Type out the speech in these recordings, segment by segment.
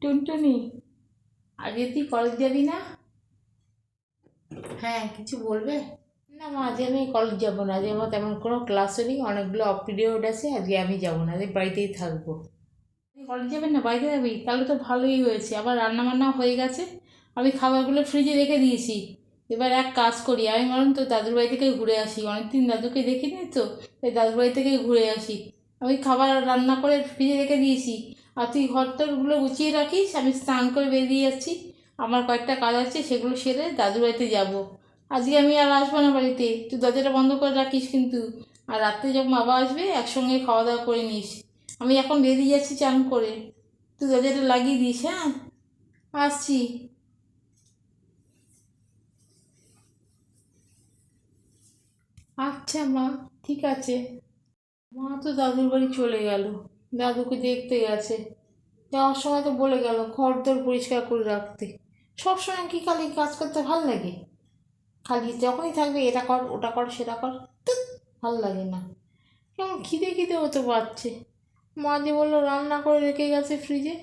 টুনটুনি, আজকে তুই কলেজ যাবি না? হ্যাঁ, কিছু বলবে? না মা, আজকে আমি কলেজ যাবো না। আজকে আমার তেমন কোনো ক্লাসও নেই, অনেকগুলো অফ পিরিয়ড আছে। আজকে আমি যাবো না, আজকে বাড়িতেই থাকবো। তুই কলেজ যাবেন না, বাড়িতে যাবি? তাহলে তো ভালোই হয়েছে, আবার রান্না বান্না হয়ে গেছে। আমি খাবারগুলো ফ্রিজে রেখে দিয়েছি। এবার এক কাজ করি, আমি বরং তো দাদুর বাড়ি থেকে ঘুরে আসি, অনেকদিন দাদুকে দেখিনি তো, তাই দাদুর বাড়ি থেকে ঘুরে আসি। আমি খাবার রান্না করে ফ্রিজে রেখে দিয়েছি। আর তুই ঘরটারগুলো গুছিয়ে রাখিস, আমি স্নান করে বেরিয়ে যাচ্ছি। আমার কয়েকটা কাজ আছে, সেগুলো সেরে দাদুর বাড়িতে যাব। আজকে আমি আর আসবো না বাড়িতে, তুই দরজাটা বন্ধ করে রাখিস কিন্তু। আর রাত্রে যখন বাবা আসবে একসঙ্গে খাওয়া দাওয়া করে নিস। আমি এখন বেরিয়ে যাচ্ছি চান করে, তুই দরজাটা লাগিয়ে দিস। হ্যাঁ, আসছি। আচ্ছা মা, ঠিক আছে। মা তো দাদুর বাড়ি চলে গেল, দাদুকে দেখতে গেছে। যাওয়ার সময় তো বলে গেল ঘর দর পরিষ্কার করে রাখতে। সবসময় কি খালি কাজ করতে ভাল লাগে? খালি যখনই থাকবে এটা কর, ওটা কর, সেটা কর। ধ্যাৎ, ভাল লাগে না। কেমন খিদে খিদে হতে পারছে। মা যে বললো রান্না করে রেখে গেছে ফ্রিজে,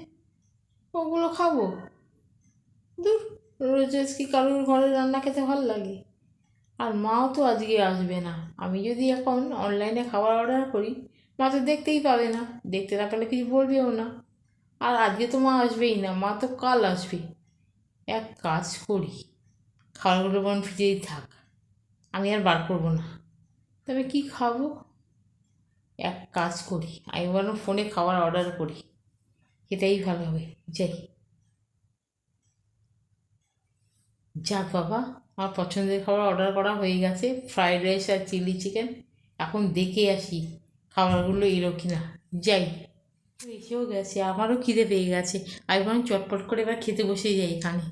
ওগুলো খাবো। দূর, রোজ রোজ কি কারোর ঘরে রান্না খেতে ভাল লাগে? আর মাও তো আজকে আসবে না। আমি যদি এখন অনলাইনে খাবার অর্ডার করি, মা তো দেখতেই পাবে না। দেখতে না পেলে কিছু বলবেও না। আর আজকে তো মা আসবেই না, মা তো কাল আসবে। এক কাজ করি, খাবারগুলো বরং ফ্রিজেই থাক, আমি আর বার করবো না। তবে কি খাবো? এক কাজ করি, আমি বরং ফোনে খাবার অর্ডার করি, এটাই ভালো হবে। যাই। যাক বাবা, আমার পছন্দের খাবার অর্ডার করা হয়ে গেছে, ফ্রাইড রাইস আর চিলি চিকেন। এখন দেখে আসি খাবারগুলো এলো কি না। যাই। এসেও গেছে, আমারও খিদে পেয়ে গেছে। আমি বরং চটপট করে এবার খেতে বসে যাই এখানে।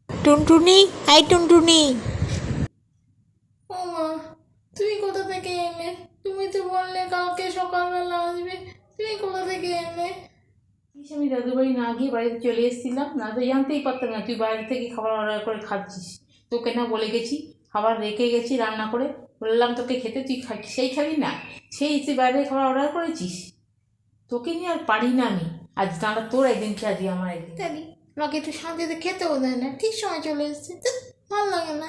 টুনটুনি, হাই টুনটুনি। ও মা, তুমি কোথা থেকে এলে? তুমি তো বললে কালকে সকালবেলা আসবে, তুমি কোথা থেকে এলে? আমি দাদুর বাড়ি না গিয়ে বাড়িতে চলে এসেছিলাম, না তো জানতেই পারতাম না তুই বাইরে থেকে খাবার অর্ডার করে খাচ্ছিস। তোকে না বলে গেছি খাবার রেখে গেছি রান্না করে, বললাম তোকে খেতে, তুই সেই খাবি না। সেই তুই বাইরে খাবার অর্ডার করেছিস। তোকে নিয়ে আর পারি না আমি। আজ দাঁড়া, তোর একদিন খেয়ে আমার একদিন। তাই আমাকে একটু শান্তিতে খেতেও দেয় না, ঠিক সময় চলে এসছে। ভালো লাগে না।